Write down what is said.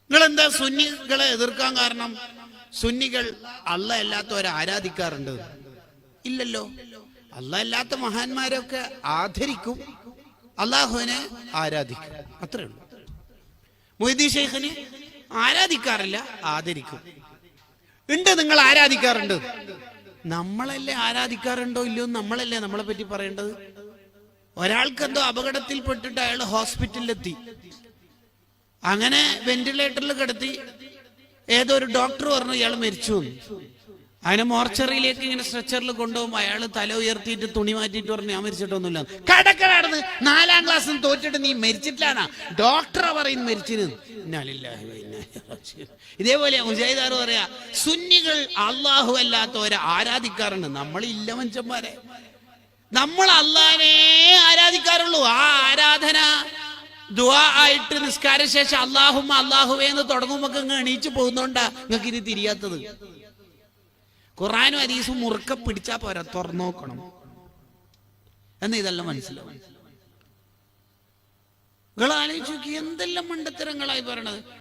നിങ്ങളെന്താ സുന്നികളെ എതിർക്കാൻ കാരണം? സുന്നികൾ അള്ള അല്ലാത്തവരെ ആരാധിക്കാറുണ്ട്? ഇല്ലല്ലോ. അള്ള അല്ലാത്ത മഹാന്മാരൊക്കെ ആദരിക്കും, അള്ളാഹുവിനെ ആരാധിക്കും, അത്രേ ഉള്ളൂ. മൊയ്തീൻ ശൈഖിനെ ആരാധിക്കാറില്ല, ആദരിക്കും. ഉണ്ട്, നിങ്ങൾ ആരാധിക്കാറുണ്ട്. നമ്മളല്ലേ ആരാധിക്കാറുണ്ടോ ഇല്ലയോ? നമ്മളല്ലേ നമ്മളെ പറ്റി പറയേണ്ടത്. ഒരാൾക്ക് എന്തോ അപകടത്തിൽപ്പെട്ടിട്ട് അയാൾ ഹോസ്പിറ്റലിലെത്തി, അങ്ങനെ വെന്റിലേറ്ററിൽ കിടത്തി. ഏതോ ഒരു ഡോക്ടർ പറഞ്ഞു ഇയാൾ മരിച്ചു. അതിനെ മോർച്ചറിയിലേക്ക് ഇങ്ങനെ സ്ട്രെച്ചറിൽ കൊണ്ടുപോകുമ്പോൾ അയാൾ തല ഉയർത്തിയിട്ട് തുണി മാറ്റിയിട്ട് പറഞ്ഞു ഞാൻ മരിച്ചിട്ടൊന്നുമില്ല. കടക്കടാടുന്ന് 4ാം ക്ലാസ്സിൽ തോറ്റിട്ട് നീ മരിച്ചിട്ടില്ലാന്നാ ഡോക്ടറെ പറയുന്നു മരിച്ചിന്. ഇതേപോലെ മുജാഹിദാർ പറയാ സുന്നികൾ അള്ളാഹു അല്ലാത്തവരെ ആരാധിക്കാറുണ്ട്. നമ്മളില്ല മനുഷ്യന്മാരെ, നമ്മൾ അള്ളാഹിനെ ആരാധിക്കാറുള്ളൂ. ആ ആരാധന ദുആ ആയിട്ട് നിസ്കാര ശേഷം അല്ലാഹുമ്മ അല്ലാഹുവേ എന്ന് തുടങ്ങുമ്പോ അങ്ങ് എണീച്ചു പോകുന്നോണ്ടാ നിങ്ങൾക്ക് ഇനി തിരിയാത്തത്. ഖുർആനും ഹദീസും മുറുക്കെ പിടിച്ചാ പോരാ, തുറന്നു നോക്കണം എന്ന് ഇതെല്ലാം മനസ്സിലാവും. നിങ്ങൾ ആലോചിച്ച് നോക്കി എന്തെല്ലാം മണ്ടത്തരങ്ങളായി പറയണത്.